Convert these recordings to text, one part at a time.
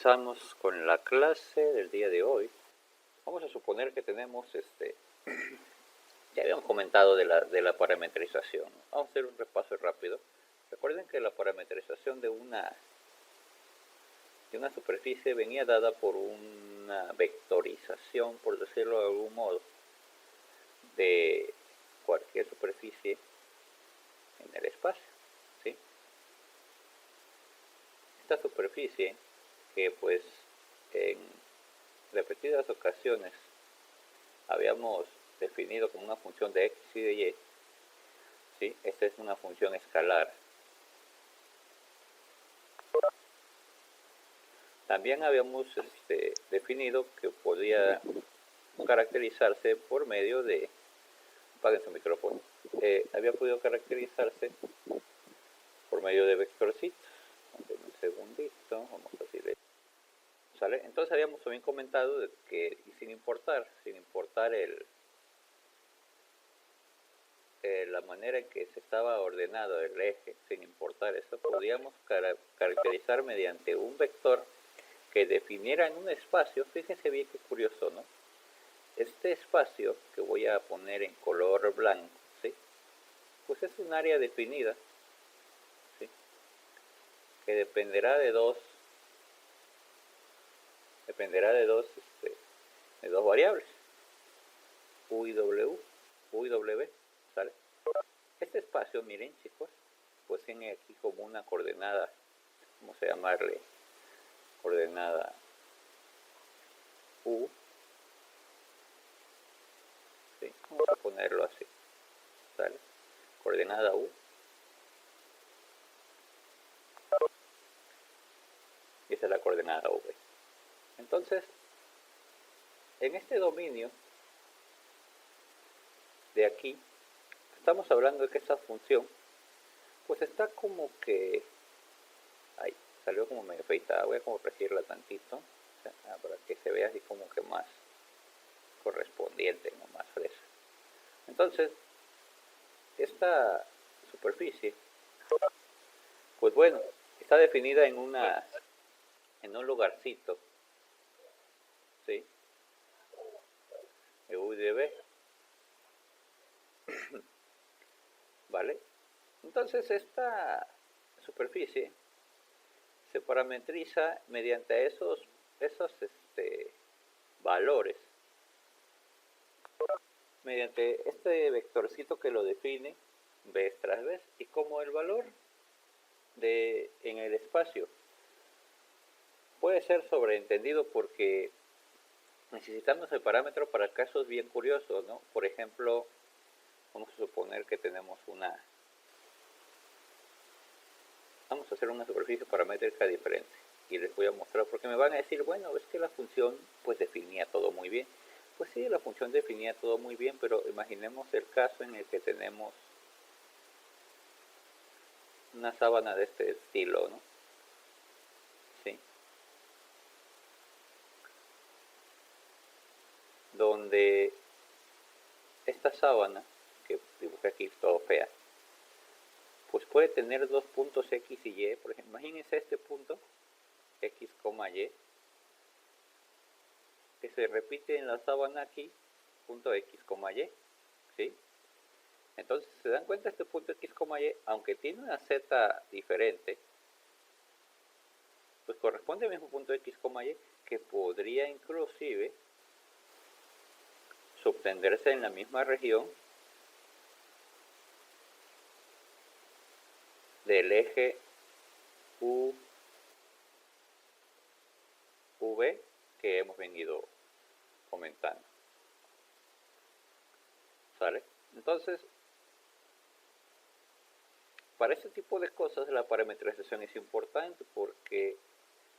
Comenzamos con la clase del día de hoy. Vamos a suponer que tenemos ya habíamos comentado de la parametrización. Vamos a hacer un repaso rápido. Recuerden que la parametrización de una superficie venía dada por una vectorización, por decirlo de algún modo, de cualquier superficie en el espacio, ¿sí? Esta superficie, que pues en repetidas ocasiones habíamos definido como una función de x y de y, ¿sí? Esta es una función escalar. También habíamos definido que podía caracterizarse por medio de... Apaguen su micrófono. Había podido caracterizarse por medio de vectorcitos. Un segundito, vamos a decirle. ¿Sale? Entonces habíamos también comentado de que sin importar la manera en que se estaba ordenado el eje, sin importar eso, podíamos caracterizar mediante un vector que definiera en un espacio. Fíjense bien qué curioso, ¿no? Este espacio que voy a poner en color blanco, ¿sí? Pues es un área definida, ¿sí? Que dependerá de dos variables, u y w, ¿sale? Este espacio, miren chicos, pues tiene aquí como una coordenada, vamos a llamarle coordenada u, ¿sí? Vamos a ponerlo así, ¿sale? Coordenada u, y esa es la coordenada v. Entonces, en este dominio de aquí, estamos hablando de que esta función pues está como que... Ahí, salió como medio feitada. Voy a corregirla tantito, o sea, para que se vea así como que más correspondiente, no más fresca. Entonces, esta superficie, pues bueno, está definida en un lugarcito, ¿sí? De u y de b, ¿vale? Entonces esta superficie se parametriza mediante esos valores, mediante este vectorcito que lo define vez tras vez, y como el valor en el espacio puede ser sobreentendido porque necesitamos el parámetro para casos bien curiosos, ¿no? Por ejemplo, vamos a suponer que tenemos vamos a hacer una superficie paramétrica diferente, y les voy a mostrar, porque me van a decir, bueno, es que la función pues definía todo muy bien. Pues sí, la función definía todo muy bien, pero imaginemos el caso en el que tenemos una sábana de este estilo, ¿no? Sí. Donde esta sábana, que dibujé aquí todo fea, pues puede tener dos puntos x y y. Por ejemplo, imagínense este punto x, y, que se repite en la sábana aquí, punto x, y, ¿sí? Entonces, ¿se dan cuenta? Este punto x, y, aunque tiene una z diferente, pues corresponde al mismo punto x, y, que podría inclusive subtenderse en la misma región del eje u, v, que hemos venido comentando, ¿sale? Entonces, para este tipo de cosas la parametrización es importante, porque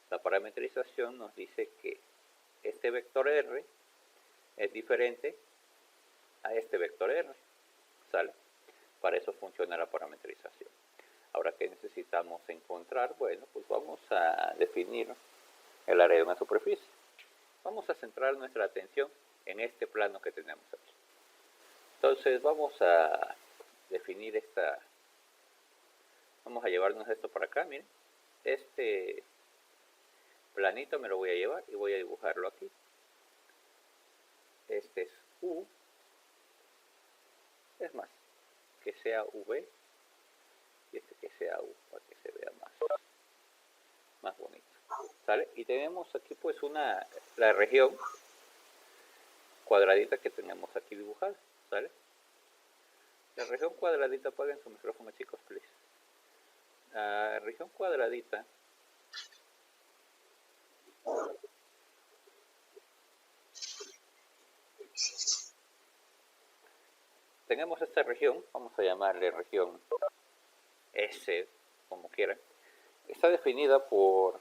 la parametrización nos dice que este vector r es diferente a este vector r, ¿sale? Para eso funciona la parametrización. Ahora, ¿qué necesitamos encontrar? Bueno, pues vamos a definir el área de una superficie. Vamos a centrar nuestra atención en este plano que tenemos aquí. Entonces vamos a definir vamos a llevarnos esto para acá, miren. planito me lo voy a llevar y voy a dibujarlo aquí. Este es U. Es más, que sea V y este que sea U para que se vea más bonito. ¿Sale? Y tenemos aquí pues la región cuadradita que tenemos aquí dibujada. ¿Sale? La región cuadradita, apaguen su micrófono chicos, please. La región cuadradita tenemos esta región, vamos a llamarle región S, como quieran. Está definida por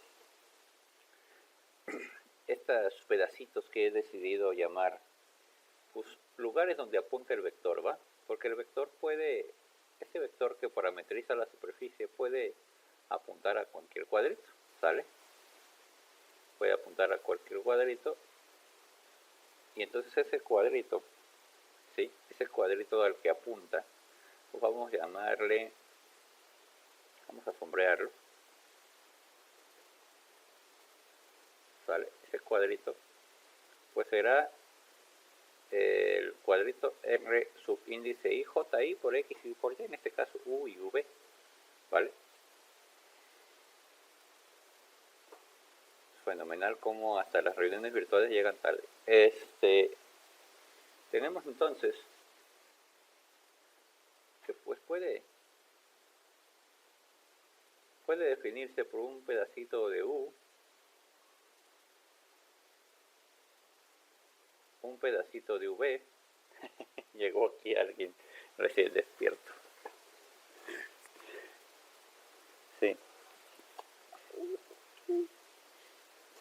estos pedacitos que he decidido llamar pues, lugares donde apunta el vector, ¿va? Porque el vector este vector que parametriza la superficie puede apuntar a cualquier cuadrito, ¿sale? Puede apuntar a cualquier cuadrito y entonces ese cuadrito, ¿sí? Ese cuadrito al que apunta, pues vamos a llamarle, vamos a sombrearlo, ¿sale? Ese cuadrito, pues será el cuadrito R subíndice I, J, I por X y por Y, en este caso U y V, ¿vale? Fenomenal como hasta las reuniones virtuales llegan tarde. Tenemos entonces que pues puede definirse por un pedacito de U, un pedacito de V. Llegó aquí alguien recién despierto. Sí.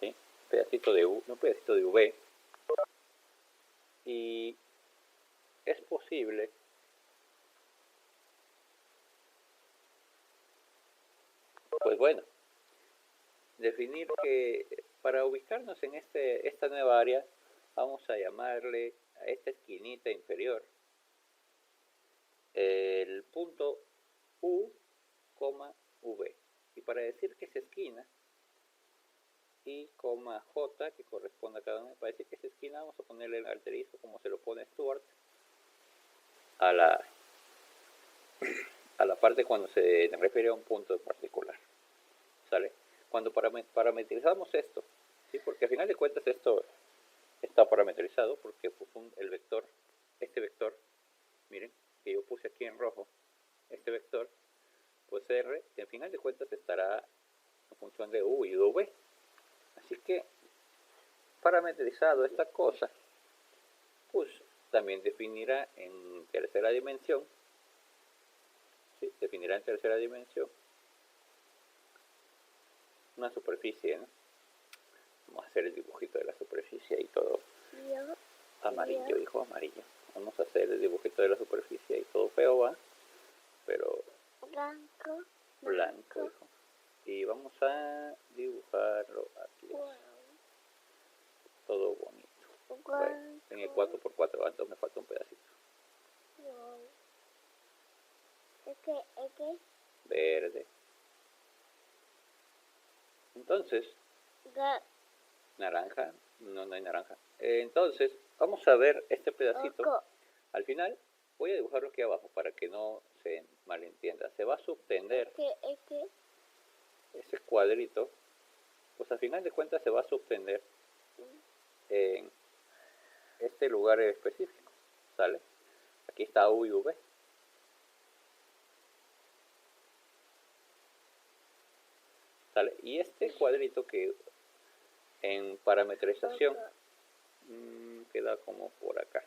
Sí, pedacito de U, un pedacito de V. Y es posible pues bueno, definir que para ubicarnos en esta nueva área vamos a llamarle a esta esquinita inferior el punto U, V. Y para decir que es esquina I, J, que corresponde a cada uno, para decir que es esquina vamos a ponerle el asterisco como se lo pone Stuart a la parte cuando se refiere a un punto en particular. ¿Sale? Cuando parametrizamos esto, ¿sí? Porque al final de cuentas esto está parametrizado porque pues, este vector, miren, que yo puse aquí en rojo, este vector, pues R, en final de cuentas estará en función de U y V. Así que, parametrizado esta cosa, pues también definirá en tercera dimensión, ¿sí? Definirá en tercera dimensión una superficie, ¿no? Vamos a hacer el dibujito de la superficie y todo amarillo, hijo, amarillo. Vamos a hacer el dibujito de la superficie y todo feo, ¿va? Pero blanco, hijo. Y vamos a dibujarlo aquí. Todo bonito. Bueno, en el 4x4, entonces me falta un pedacito. Verde. Entonces, naranja, no hay naranja. Entonces, vamos a ver este pedacito. Al final, voy a dibujarlo aquí abajo para que no se malentienda. Se va a subtender ese cuadrito, pues al final de cuentas se va a subtender en este lugar específico, ¿sale? Aquí está U y V. ¿Sale? Y este cuadrito que en parametrización queda como por acá.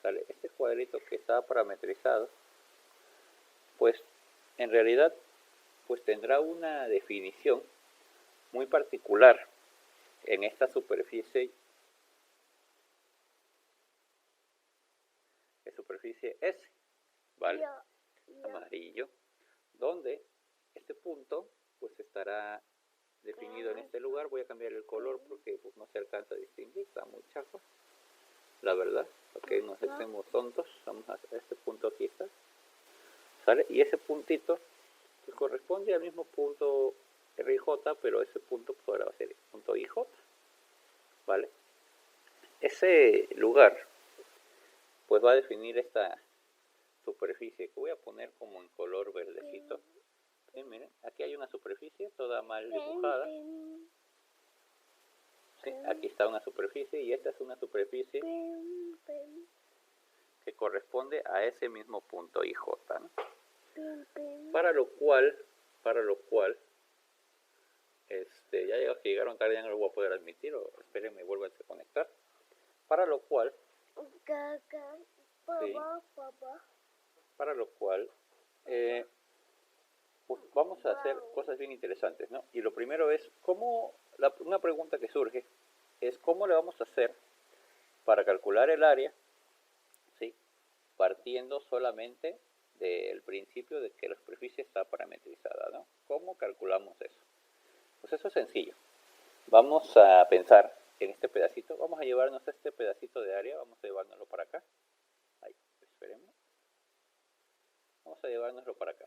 ¿Sale? Este cuadrito que está parametrizado, pues en realidad pues tendrá una definición muy particular en esta superficie S, ¿vale? Amarillo, donde este punto pues estará definido en este lugar. Voy a cambiar el color porque pues, no se alcanza a distinguir, está muy chafa, la verdad. Ok, nos hacemos tontos. Vamos a hacer este punto aquí, está, ¿sale? Y ese puntito pues, corresponde al mismo punto R y J, pero ese punto pues, ahora va a ser punto IJ, ¿vale? Ese lugar pues va a definir esta superficie que voy a poner como en color verdecito. ¿Sí? Miren, aquí hay una superficie toda mal dibujada. ¿Sí? Aquí está una superficie y esta es una superficie que corresponde a ese mismo punto IJ, ¿no? Para lo cual, ya llegaron tarde, ya no lo voy a poder admitir, o espérenme, vuelvan a conectar. Para lo cual, ¿sí? Para lo cual, pues vamos a hacer cosas bien interesantes, ¿no? Y lo primero es, una pregunta que surge es cómo le vamos a hacer para calcular el área, ¿sí? Partiendo solamente del principio de que la superficie está parametrizada, ¿no? ¿Cómo calculamos eso? Pues eso es sencillo. Vamos a pensar en este pedacito, vamos a llevarnos este pedacito de área, vamos a llevárnoslo para acá. Ahí, esperemos. Vamos a llevárnoslo para acá.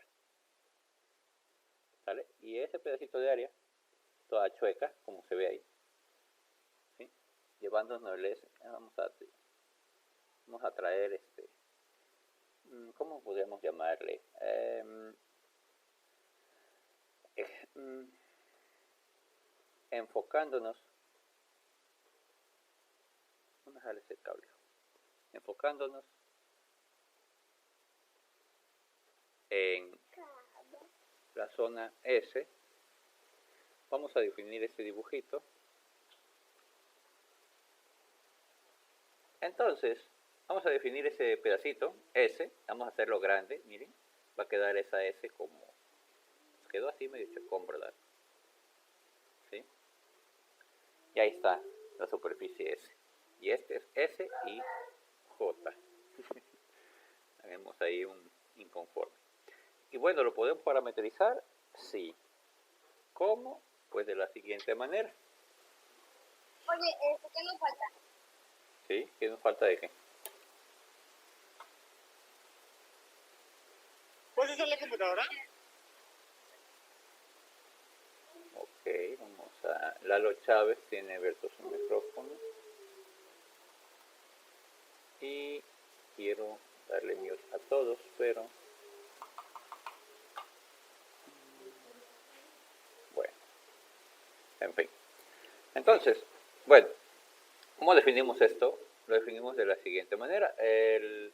¿Sale? Y ese pedacito de área, toda chueca, como se ve ahí, ¿sí? Llevándonos el S, vamos a traer ¿cómo podríamos llamarle? Enfocándonos, vamos a dejar ese cable, enfocándonos en la zona S, vamos a definir ese dibujito. Entonces, vamos a definir ese pedacito, S, vamos a hacerlo grande, miren, va a quedar esa S como, quedó así medio chacón, ¿verdad? ¿Sí? Y ahí está la superficie S. Y este es S y J. Tenemos ahí un inconforme. Y bueno, ¿lo podemos parametrizar? Sí. ¿Cómo? Pues de la siguiente manera. Oye, ¿qué nos falta? ¿Sí? ¿Qué nos falta de qué? ¿Puedes usar la computadora? Ok, vamos a... Lalo Chávez tiene abierto su micrófono. Y quiero darle mute a todos, pero... Bueno, en fin. Entonces, bueno, ¿cómo definimos esto? Lo definimos de la siguiente manera. Es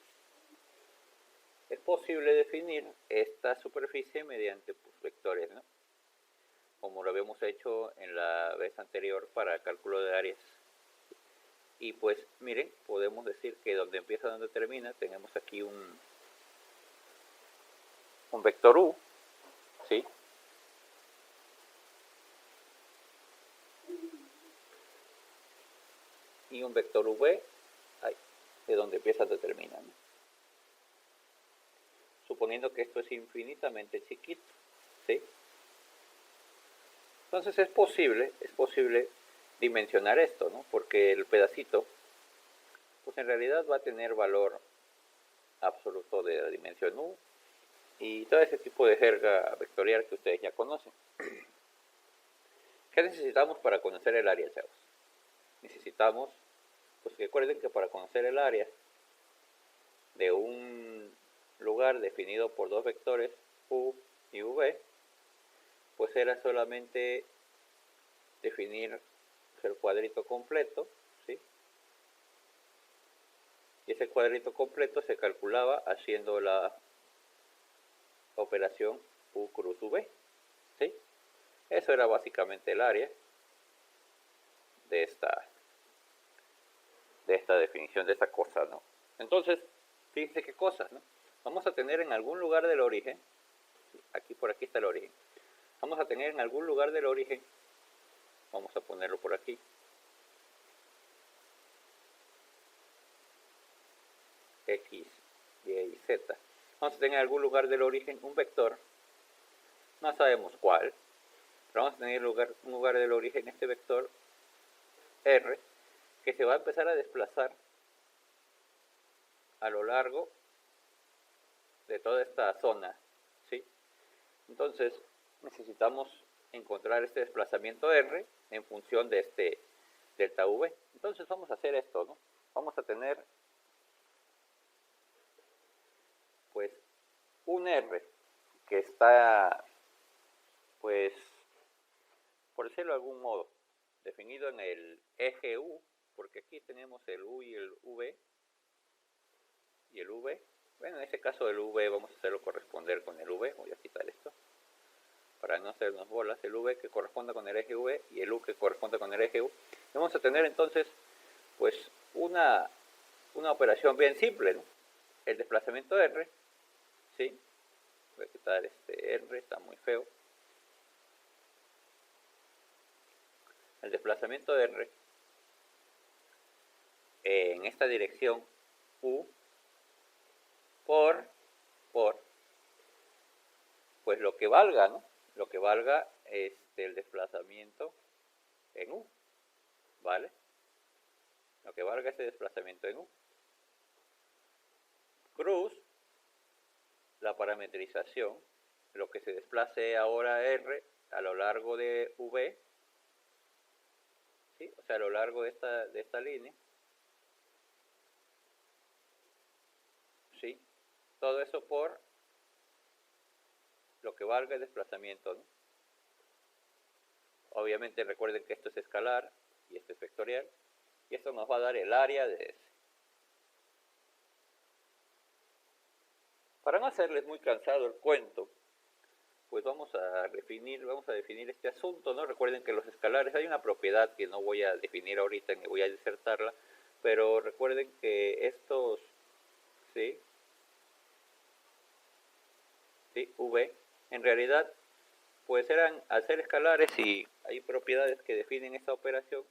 posible definir esta superficie mediante vectores, ¿no? Como lo habíamos hecho en la vez anterior para el cálculo de áreas. Y pues miren, podemos decir que donde empieza donde termina, tenemos aquí un vector U, ¿sí? Y un vector V, ahí, de donde empieza donde termina, ¿no? Suponiendo que esto es infinitamente chiquito, ¿sí? Entonces es posible dimensionar esto, ¿no? Porque el pedacito, pues en realidad va a tener valor absoluto de la dimensión U y todo ese tipo de jerga vectorial que ustedes ya conocen. ¿Qué necesitamos para conocer el área, chavos? Necesitamos, pues recuerden que para conocer el área de un lugar definido por dos vectores U y V, pues era solamente definir el cuadrito completo, ¿sí? Y ese cuadrito completo se calculaba haciendo la operación U cruz V, ¿sí? Eso era básicamente el área de esta definición, de esta cosa, ¿no? Entonces, fíjense qué cosas, ¿no? Vamos a tener en algún lugar del origen, aquí por aquí está el origen, vamos a tener en algún lugar del origen, vamos a ponerlo por aquí, X, Y y Z. Vamos a tener en algún lugar del origen un vector, no sabemos cuál, pero vamos a tener un lugar del origen este vector R, que se va a empezar a desplazar a lo largo de toda esta zona, ¿sí? Entonces necesitamos encontrar este desplazamiento R en función de este delta V. Entonces vamos a hacer esto, ¿no? Vamos a tener pues un R que está, pues, por decirlo de algún modo, definido en el eje U, porque aquí tenemos el U y el V, y el V, bueno, en este caso el V vamos a hacerlo corresponder con el V, voy a quitar esto, para no hacernos bolas, el V que corresponda con el eje V y el U que corresponda con el eje U. Vamos a tener entonces, pues, una operación bien simple, ¿no? El desplazamiento R, ¿sí? Voy a quitar este R, está muy feo. El desplazamiento R en esta dirección U por pues lo que valga, ¿no? Lo que valga el desplazamiento en U, ¿vale? Lo que valga ese desplazamiento en U. Cruz la parametrización, lo que se desplace ahora R a lo largo de V, ¿sí? O sea, a lo largo de esta línea, ¿sí? Todo eso por lo que valga el desplazamiento, ¿no? Obviamente recuerden que esto es escalar y esto es vectorial, y esto nos va a dar el área de S. Para no hacerles muy cansado el cuento, pues vamos a definir este asunto, ¿no? Recuerden que los escalares, hay una propiedad que no voy a definir ahorita, ni voy a disertarla, pero recuerden que estos, ¿sí? ¿Sí? V, en realidad, pues eran, al ser escalares y hay propiedades que definen esta operación,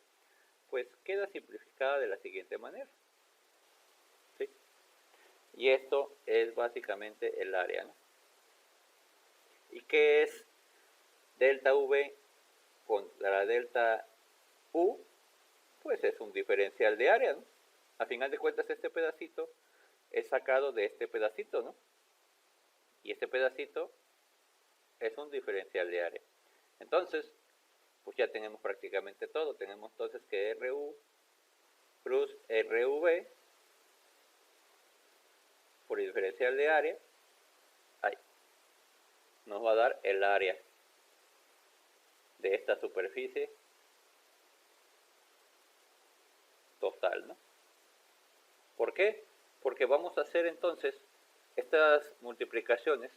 pues queda simplificada de la siguiente manera, ¿sí? Y esto es básicamente el área, ¿no? ¿Y qué es delta V contra delta U? Pues es un diferencial de área, ¿no? A final de cuentas, este pedacito es sacado de este pedacito, ¿no? Y este pedacito es un diferencial de área. Entonces, pues ya tenemos prácticamente todo. Tenemos entonces que RU cruz RV por el diferencial de área, ahí, nos va a dar el área de esta superficie total, ¿no? ¿Por qué? Porque vamos a hacer entonces estas multiplicaciones,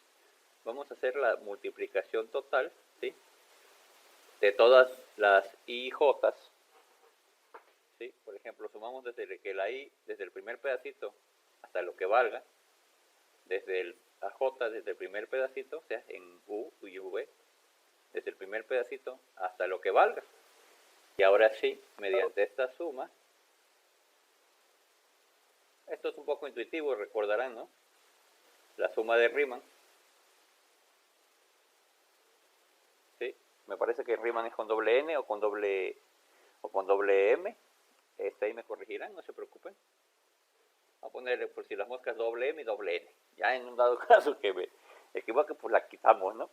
vamos a hacer la multiplicación total, ¿sí? De todas las IJ, ¿sí? Por ejemplo, sumamos desde que la I, desde el primer pedacito hasta lo que valga, desde el AJ, desde el primer pedacito, o sea, en U y V, desde el primer pedacito hasta lo que valga. Y ahora sí, mediante esta suma, esto es un poco intuitivo, recordarán, ¿no? La suma de Riemann, ¿sí? Me parece que Riemann es con doble N o con doble M. Ahí me corregirán, no se preocupen. Voy a ponerle por si las moscas doble M y doble N. Ya en un dado caso que me equivoque, pues la quitamos, ¿no?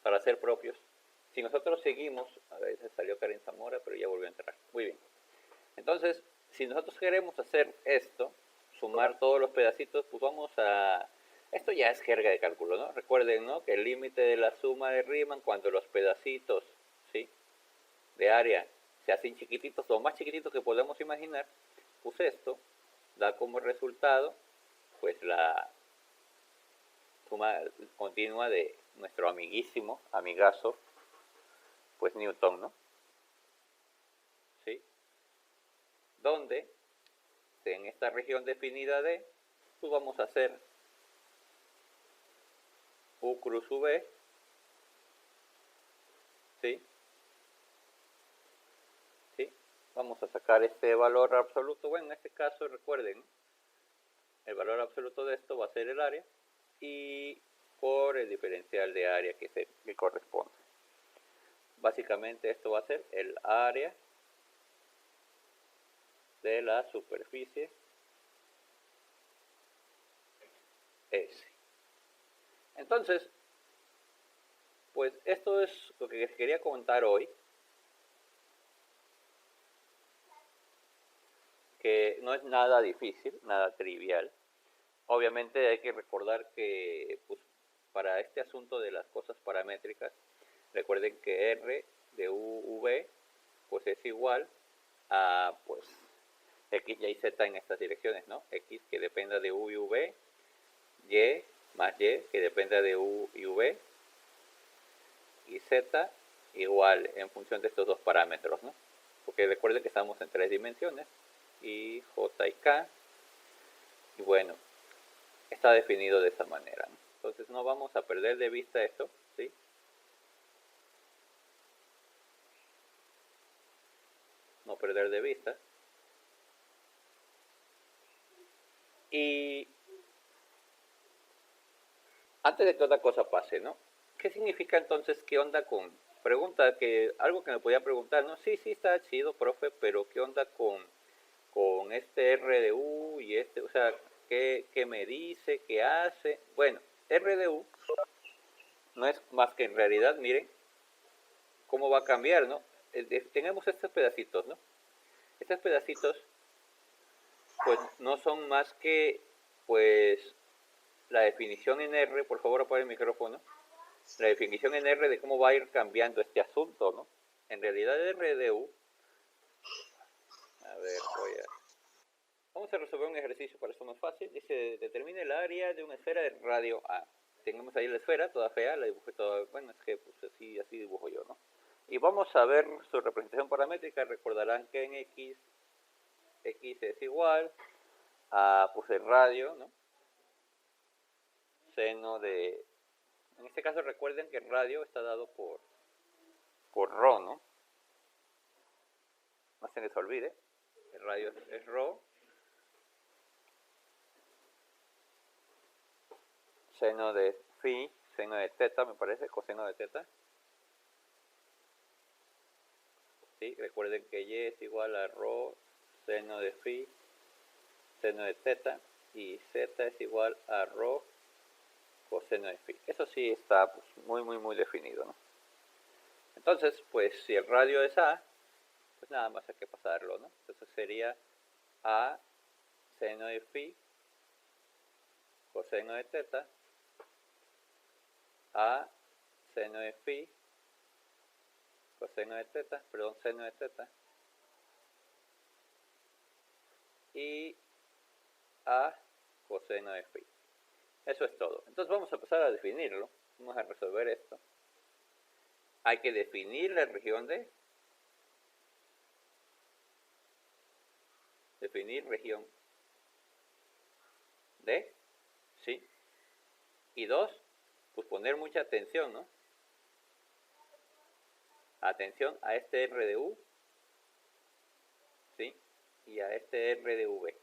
Para ser propios. Si nosotros seguimos, a ver, se salió Karen Zamora, pero ya volvió a entrar. Muy bien. Entonces, si nosotros queremos hacer esto, sumar todos los pedacitos, pues vamos a... Esto ya es jerga de cálculo, ¿no? Recuerden, ¿no? Que el límite de la suma de Riemann, cuando los pedacitos, ¿sí? De área se hacen chiquititos, lo más chiquititos que podemos imaginar, pues esto da como resultado, pues la suma continua de nuestro amiguísimo, amigazo, pues Newton, ¿no? ¿Sí? Donde en esta región definida de, pues vamos a hacer U cruz V, ¿sí? ¿Sí? Vamos a sacar este valor absoluto. Bueno, en este caso, recuerden, el valor absoluto de esto va a ser el área y por el diferencial de área que corresponde. Básicamente esto va a ser el área de la superficie S. Entonces, pues esto es lo que les quería comentar hoy, que no es nada difícil, nada trivial. Obviamente hay que recordar que pues, para este asunto de las cosas paramétricas, recuerden que R de UV pues es igual a pues X, Y, Z en estas direcciones, ¿no? X que dependa de U y V, Y más Y que dependa de U y V, y Z igual en función de estos dos parámetros, ¿no? Porque recuerden que estamos en 3 dimensiones, y J y K, y bueno, está definido de esa manera, ¿no? Entonces no vamos a perder de vista esto, ¿sí? No perder de vista. Y antes de que otra cosa pase, ¿no? ¿Qué significa entonces, qué onda con, pregunta que, algo que me podía preguntar, ¿no? Sí, está chido, profe, pero ¿qué onda con este RDU y este, o sea, ¿qué me dice, qué hace? Bueno, RDU no es más que en realidad, miren, cómo va a cambiar, ¿no? Tenemos estos pedacitos, ¿no? Estos pedacitos, pues, no son más que, pues, la definición en R, por favor apague el micrófono, la definición en R de cómo va a ir cambiando este asunto, ¿no? En realidad RDU, a ver, vamos a resolver un ejercicio para eso más fácil. Dice, determine el área de una esfera de radio A. Tenemos ahí la esfera, toda fea, la dibujé toda, bueno, es que pues así dibujo yo, ¿no? Y vamos a ver su representación paramétrica. Recordarán que en X es igual a, pues, el radio, ¿no? Seno de, en este caso recuerden que el radio está dado por ρ, ¿no? No se les olvide, el radio es ρ, seno de phi, seno de teta, me parece, coseno de teta. ¿Sí? Recuerden que y es igual a ρ, seno de phi, seno de teta, y z es igual a ρ, coseno de phi. Eso sí está pues, muy definido, ¿no? Entonces, pues si el radio es A, pues nada más hay que pasarlo, ¿no? Entonces sería A seno de phi, coseno de teta, A seno de phi, coseno de teta, perdón, seno de teta, y A coseno de phi. Eso es todo. Entonces vamos a empezar a definirlo. Vamos a resolver esto. Hay que definir la región D. Definir región D, ¿sí? Y dos, pues poner mucha atención, ¿no? Atención a este R de U, ¿sí? Y a este R de V.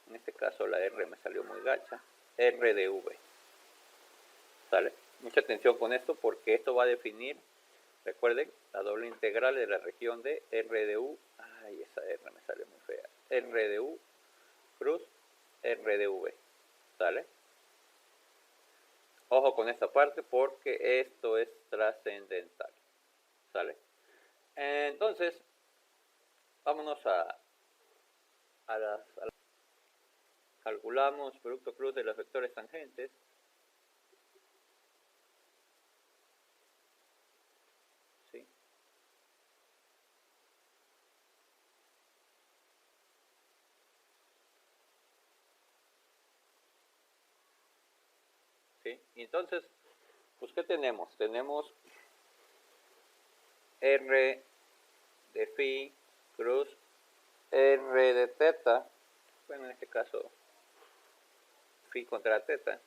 En este caso la R me salió muy gacha. R de V. ¿Sale? Mucha atención con esto porque esto va a definir, recuerden, la doble integral de la región de R de U. Ay, esa R me sale muy fea. R de U cruz R de V. ¿Sale? Ojo con esta parte porque esto es trascendental. ¿Sale? Entonces, vámonos a las calculamos producto cruz de los vectores tangentes. ¿Sí? ¿Sí? Y entonces, pues ¿qué tenemos? Tenemos R de phi cruz R de teta, bueno, en este caso phi contra teta.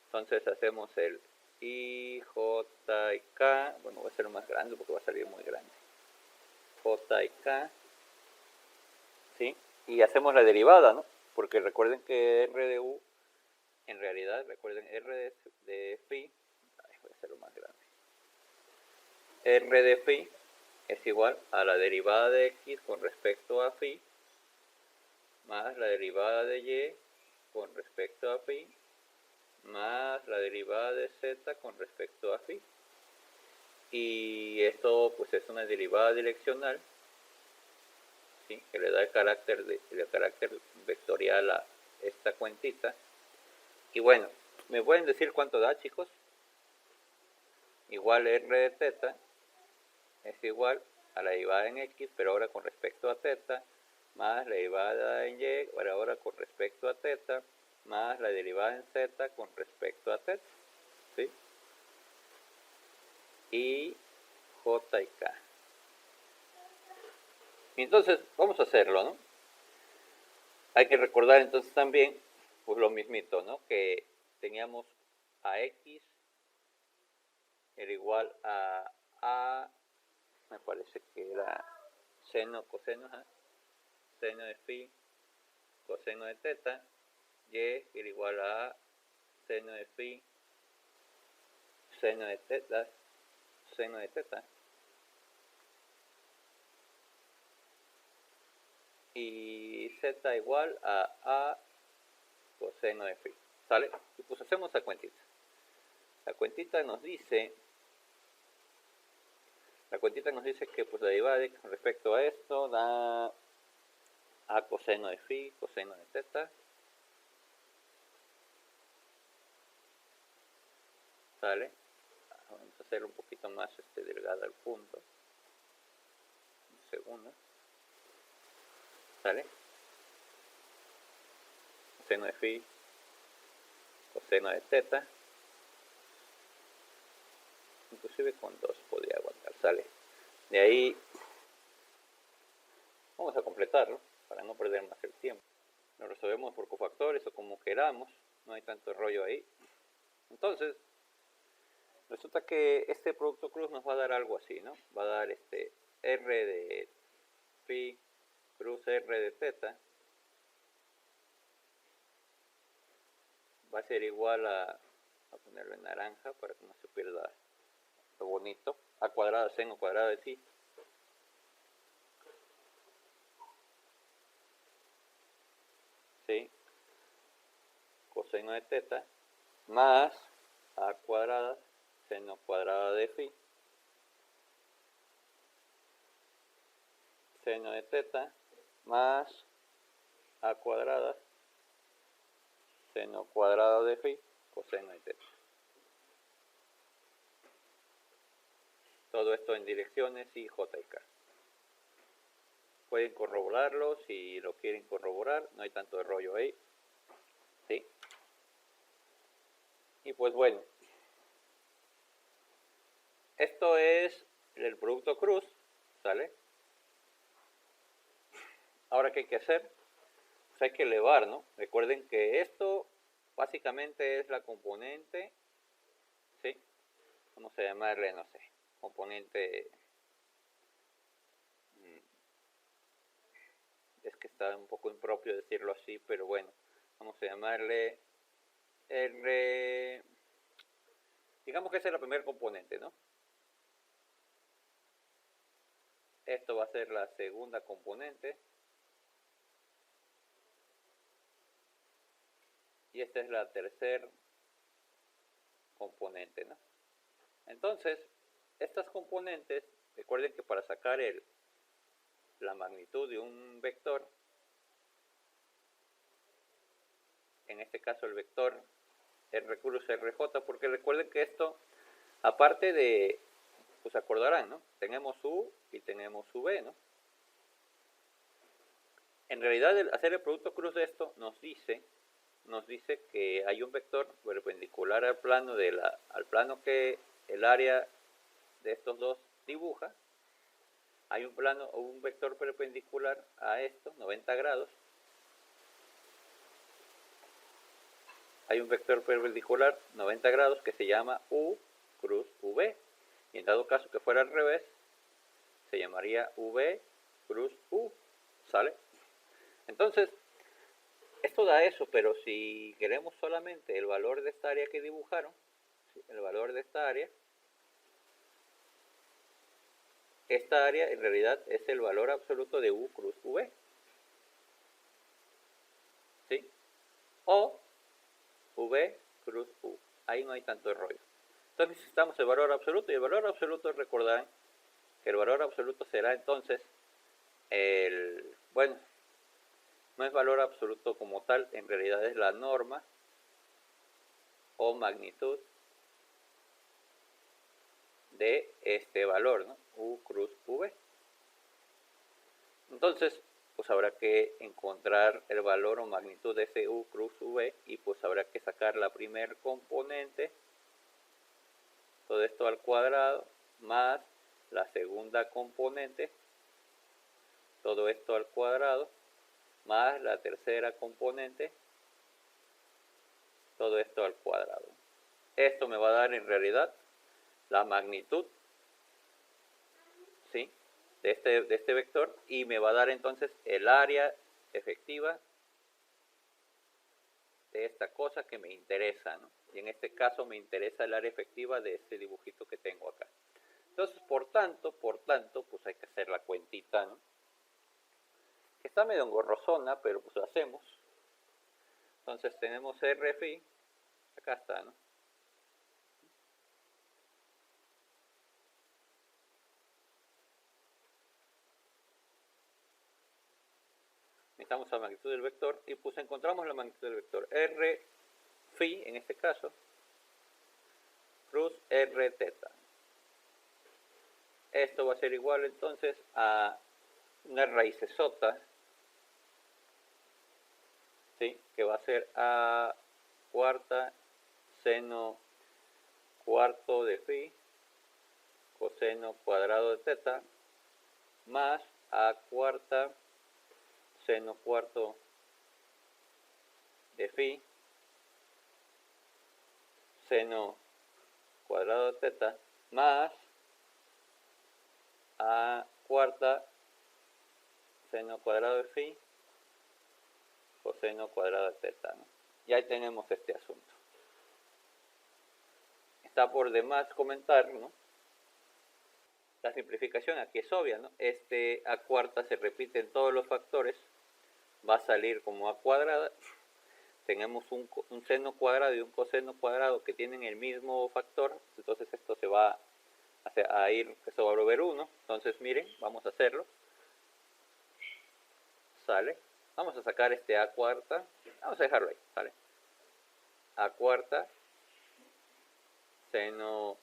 Entonces hacemos el I, J y K. Bueno, voy a hacerlo más grande porque va a salir muy grande. J y K. ¿Sí? Y hacemos la derivada, ¿no? Porque recuerden que R de U, en realidad, recuerden R de phi. Ay, voy a hacerlo más grande. R de phi es igual a la derivada de X con respecto a phi más la derivada de Y con respecto a phi más la derivada de z con respecto a phi. Y esto pues es una derivada direccional, ¿sí? Que le da el carácter vectorial a esta cuentita. Y bueno, ¿me pueden decir cuánto da, chicos? Igual r de teta es igual a la derivada en x, pero ahora con respecto a teta, más la derivada en y, pero ahora con respecto a teta, más la derivada en z con respecto a teta, ¿sí? Y j y k. Entonces, vamos a hacerlo, ¿no? Hay que recordar entonces también, pues lo mismito, ¿no? Que teníamos a x era igual a, me parece que era seno, coseno, seno de phi, coseno de teta, y era igual a seno de phi, seno de teta, seno de teta. Y z igual a coseno de phi, ¿sale? Y pues hacemos la cuentita. La cuentita nos dice que pues la derivada de x con respecto a esto da a coseno de phi, coseno de teta, ¿sale? Vamos a hacer un poquito más delgada al punto. Un segundo. ¿Sale? Coseno de phi, coseno de teta. Inclusive con 2 podría aguantar, ¿sale? De ahí vamos a completarlo para no perder más el tiempo. Lo resolvemos por cofactores o como queramos, no hay tanto rollo ahí. Entonces, resulta que este producto cruz nos va a dar algo así, ¿no? Va a dar R de phi cruz R de teta. Va a ser igual a ponerlo en naranja para que no se pierda lo bonito. A cuadrada seno cuadrada de phi. ¿Sí? Coseno de teta más a cuadrada seno cuadrada de phi, seno de teta más a cuadrada seno cuadrada de phi, coseno de teta. Todo esto en direcciones y j y k. Pueden corroborarlo si lo quieren corroborar, no hay tanto rollo ahí. ¿Sí? Y pues bueno, esto es el producto cruz, ¿sale? Ahora, ¿qué hay que hacer? Pues hay que elevar, ¿no? Recuerden que esto básicamente es la componente, ¿sí? Vamos a llamarle, no sé, componente, es que está un poco impropio decirlo así, pero bueno, vamos a llamarle R, digamos que esa es la primera componente, ¿no? Esto va a ser la segunda componente. Y esta es la tercera componente, ¿no? Entonces, estas componentes, recuerden que para sacar la magnitud de un vector, en este caso el vector R cruz RJ, porque recuerden que esto, aparte de, pues acordarán, ¿no? Tenemos U y tenemos UV, ¿no? En realidad, hacer el producto cruz de esto nos dice que hay un vector perpendicular al plano al plano que el área de estos dos dibuja. Hay un plano o un vector perpendicular a esto, 90 grados. Hay un vector perpendicular 90 grados que se llama U cruz V. Y en dado caso que fuera al revés, se llamaría V cruz U. ¿Sale? Entonces, esto da eso, pero si queremos solamente el valor de esta área que dibujaron, el valor de esta área en realidad es el valor absoluto de U cruz V. ¿Sí? O V cruz U. Ahí no hay tanto rollo. Entonces necesitamos el valor absoluto, y el valor absoluto, recordarán que el valor absoluto será entonces bueno, no es valor absoluto como tal, en realidad es la norma o magnitud de este valor, ¿no? U cruz V. Entonces, pues habrá que encontrar el valor o magnitud de ese U cruz V, y pues habrá que sacar la primer componente, todo esto al cuadrado, más la segunda componente, todo esto al cuadrado, más la tercera componente, todo esto al cuadrado. Esto me va a dar en realidad la magnitud, ¿sí?, de este vector, y me va a dar entonces el área efectiva de esta cosa que me interesa, ¿no? Y en este caso me interesa el área efectiva de este dibujito que tengo acá. Entonces, por tanto, pues hay que hacer la cuentita, ¿no? Que está medio engorrosona, pero pues lo hacemos. Entonces tenemos R phi, acá está, ¿no? Necesitamos la magnitud del vector, y pues encontramos la magnitud del vector. R phi, en este caso, cruz R teta. Esto va a ser igual entonces a una raicesota, ¿sí?, que va a ser a cuarta seno cuarto de phi coseno cuadrado de teta, más a cuarta seno cuarto de phi seno cuadrado de teta, más a cuarta seno cuadrado de phi coseno cuadrado de teta, ¿no? Y ahí tenemos este asunto. Está por demás comentar, ¿no? La simplificación aquí es obvia, ¿no? Este a cuarta se repite en todos los factores, va a salir como a cuadrada. Tenemos un seno cuadrado y un coseno cuadrado que tienen el mismo factor, entonces esto se va a ir, eso va a volver 1. Entonces miren, vamos a hacerlo. Sale. Vamos a sacar este a cuarta, vamos a dejarlo ahí, ¿sale? A cuarta seno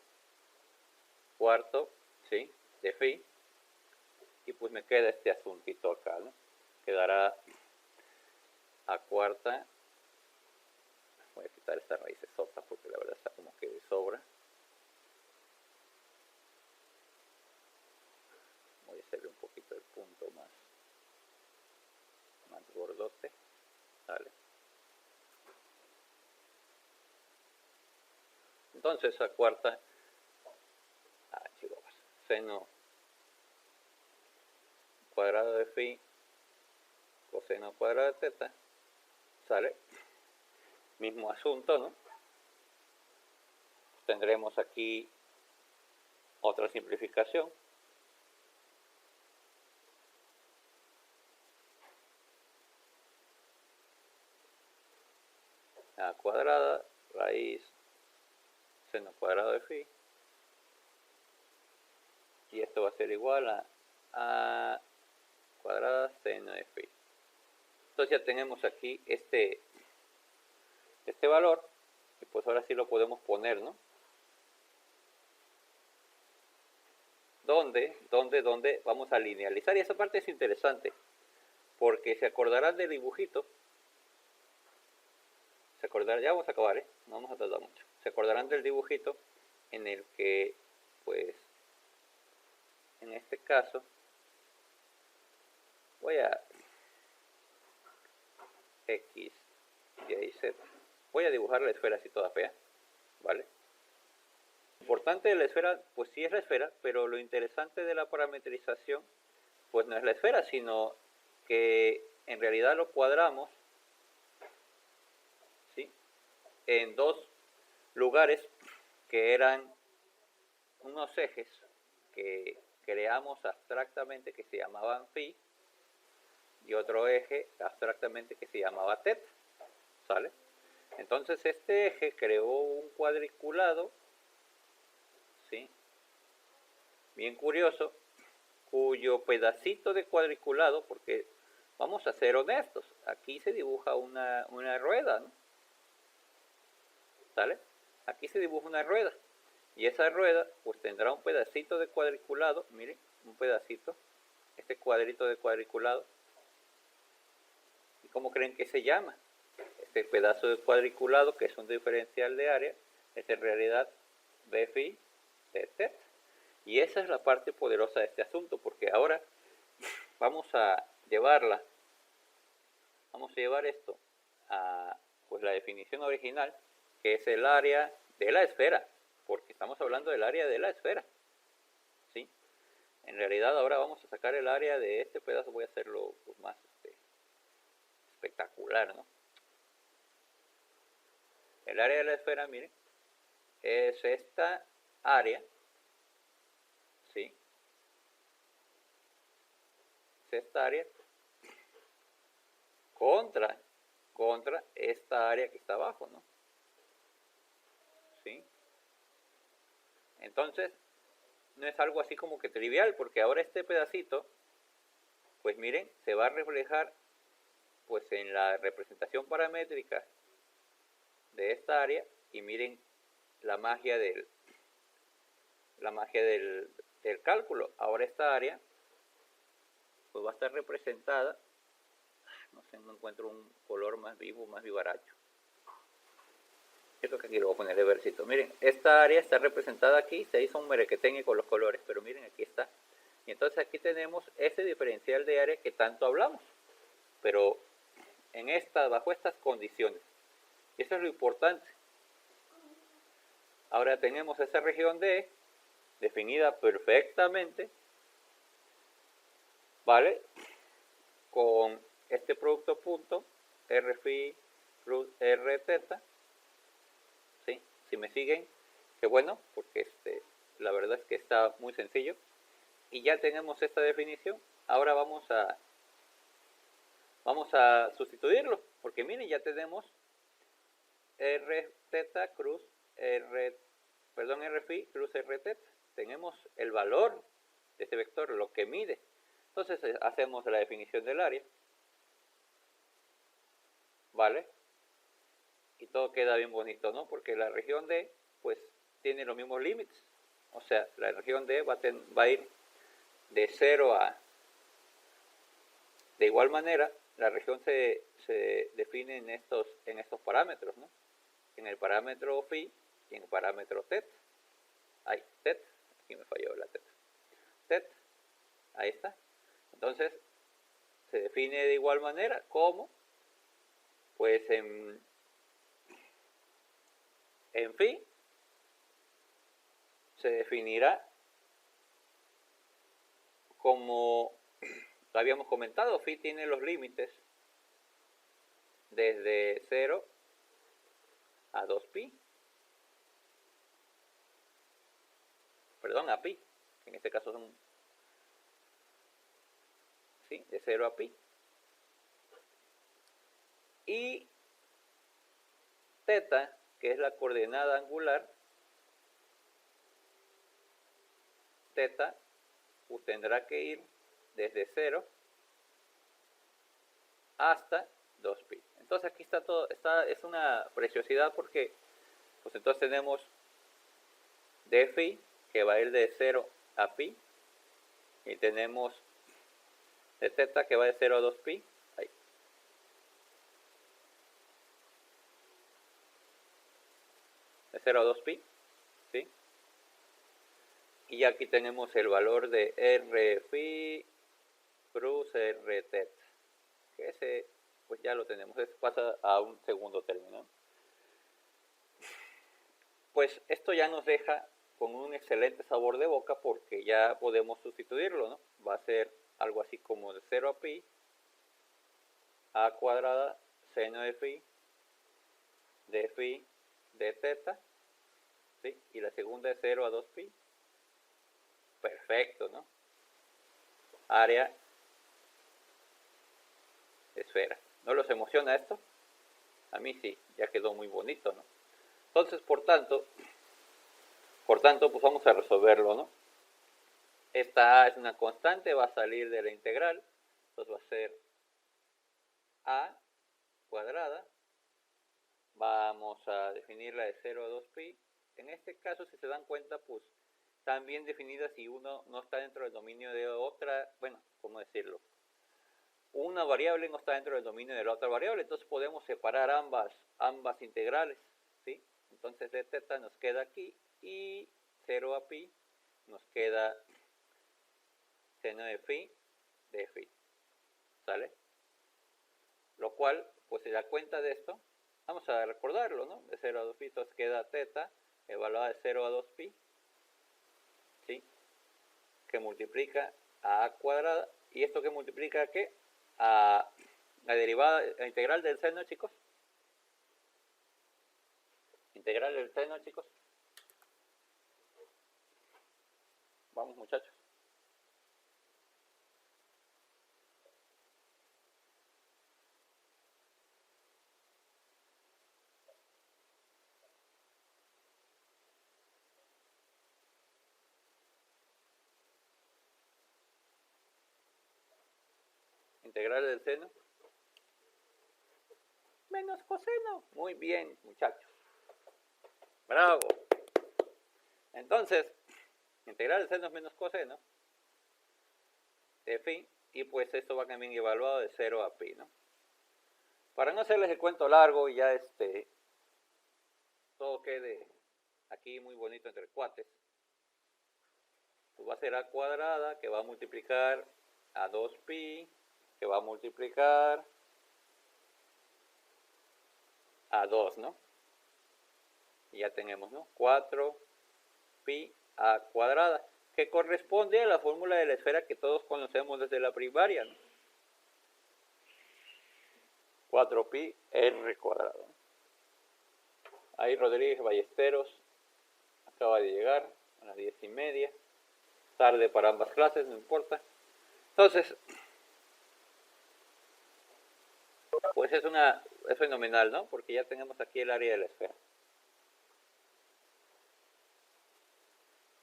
cuarto, ¿sí?, de phi, y pues me queda este asuntito acá, ¿no? Quedará a cuarta, voy a quitar esta raíz sota porque la verdad está como que de sobra. Voy a hacerle un poquito el punto más gordote, ¿vale? Entonces a cuarta, seno cuadrado de phi coseno cuadrado de teta, ¿sale? Mismo asunto, ¿no? Tendremos aquí otra simplificación. A cuadrada, raíz seno cuadrado de phi, y esto va a ser igual a cuadrada seno de phi. Entonces ya tenemos aquí este valor, y pues ahora sí lo podemos poner, ¿no? ¿Dónde vamos a linealizar? Y esa parte es interesante, porque se acordarán del dibujito. Ya vamos a acabar, no vamos a tardar mucho. Se acordarán del dibujito en el que, pues, en este caso, voy a X, Y, Z. Voy a dibujar la esfera así toda fea, ¿vale? Lo importante de la esfera, pues sí es la esfera, pero lo interesante de la parametrización, pues no es la esfera, sino que en realidad lo cuadramos, ¿sí?, en dos lugares que eran unos ejes que creamos abstractamente que se llamaban phi, y otro eje abstractamente que se llamaba teta, ¿sale? Entonces este eje creó un cuadriculado, ¿sí? Bien curioso, cuyo pedacito de cuadriculado, porque vamos a ser honestos, aquí se dibuja una rueda, ¿no? ¿Sale? Aquí se dibuja una rueda, y esa rueda pues tendrá un pedacito de cuadriculado, miren, un pedacito, este cuadrito de cuadriculado. ¿Y cómo creen que se llama? Este pedazo de cuadriculado, que es un diferencial de área, es en realidad B phi de teta. Y esa es la parte poderosa de este asunto, porque ahora vamos a llevar esto a pues la definición original, que es el área de la esfera, porque estamos hablando del área de la esfera, ¿sí? En realidad ahora vamos a sacar el área de este pedazo, voy a hacerlo pues, más espectacular, ¿no? El área de la esfera, miren, es esta área, ¿sí? Es esta área contra esta área que está abajo, ¿no? ¿Sí? Entonces, no es algo así como que trivial, porque ahora este pedacito, pues miren, se va a reflejar pues en la representación paramétrica de esta área, y miren la magia del cálculo. Ahora esta área pues va a estar representada, no sé, no encuentro un color más vivo, más vivaracho. Esto que aquí lo voy a poner de versito. Miren, esta área está representada aquí, se hizo un merequetengue con los colores, pero miren, aquí está. Y entonces aquí tenemos ese diferencial de área que tanto hablamos, pero bajo estas condiciones. Y eso es lo importante. Ahora tenemos esa región D definida perfectamente, ¿vale? Con este producto punto, R phi plus R teta, ¿sí? Si me siguen, qué bueno, porque la verdad es que está muy sencillo. Y ya tenemos esta definición. Ahora vamos a sustituirlo, porque miren, ya tenemos R teta cruz R phi cruz R teta. Tenemos el valor de este vector, lo que mide. Entonces hacemos la definición del área, ¿vale? Y todo queda bien bonito, ¿no? Porque la región D, pues, tiene los mismos límites. O sea, la región D va a ir de 0 a... De igual manera, la región se define en estos parámetros, ¿no? En el parámetro phi y en el parámetro teta. Ahí, teta, aquí me falló la teta. Teta, ahí está. Entonces, se define de igual manera como, pues en phi se definirá como lo habíamos comentado, phi tiene los límites desde 0 a 2pi, perdón, a pi, en este caso son, ¿sí? De 0 a pi. Y teta, que es la coordenada angular, teta pues tendrá que ir desde 0 hasta 2pi. Entonces aquí está todo, es una preciosidad, porque pues entonces tenemos d phi que va a ir de 0 a pi, y tenemos de teta que va de 0 a 2pi, ahí. De 0 a 2pi, ¿sí? Y aquí tenemos el valor de r phi cruz r teta, que ese pues ya lo tenemos, eso pasa a un segundo término. Pues esto ya nos deja con un excelente sabor de boca, porque ya podemos sustituirlo, ¿no? Va a ser algo así como de 0 a pi, a cuadrada, seno de phi de teta, ¿sí? Y la segunda es 0 a 2pi. Perfecto, ¿no? Área esfera. ¿No los emociona esto? A mí sí, ya quedó muy bonito, ¿no? Entonces, por tanto, pues vamos a resolverlo, ¿no? Esta a es una constante, va a salir de la integral, entonces va a ser a cuadrada. Vamos a definirla de 0 a 2pi. En este caso, si se dan cuenta, pues están bien definidas si uno no está dentro del dominio de otra, bueno, ¿cómo decirlo? Una variable no está dentro del dominio de la otra variable, entonces podemos separar ambas integrales, ¿sí? Entonces de teta nos queda aquí y 0 a pi nos queda seno de phi de phi, ¿sale? Lo cual, pues si da cuenta de esto, vamos a recordarlo, ¿no? De 0 a 2pi, entonces queda teta evaluada de 0 a 2pi, ¿sí? Que multiplica a a cuadrada, y esto que multiplica a qué? A la derivada, la integral del seno, chicos. Integral del seno, chicos. Vamos, muchachos. Integral del seno menos coseno. Muy bien, muchachos. Bravo. Entonces, integral del seno menos coseno de phi, y pues esto va también evaluado de 0 a pi, ¿no? Para no hacerles el cuento largo y ya todo quede aquí muy bonito entre cuates, pues va a ser a cuadrada, que va a multiplicar a 2pi, que va a multiplicar a 2, ¿no? Y ya tenemos, ¿no? 4pi a cuadrada, que corresponde a la fórmula de la esfera que todos conocemos desde la primaria, ¿no? 4pi r cuadrado. Ahí Rodríguez Ballesteros acaba de llegar a las 10:30. Tarde para ambas clases, no importa. Entonces, pues es fenomenal, ¿no? Porque ya tenemos aquí el área de la esfera.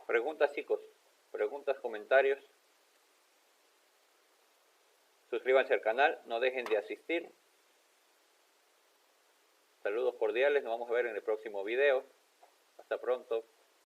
Preguntas, chicos. Preguntas, comentarios. Suscríbanse al canal, no dejen de asistir. Saludos cordiales, nos vamos a ver en el próximo video. Hasta pronto.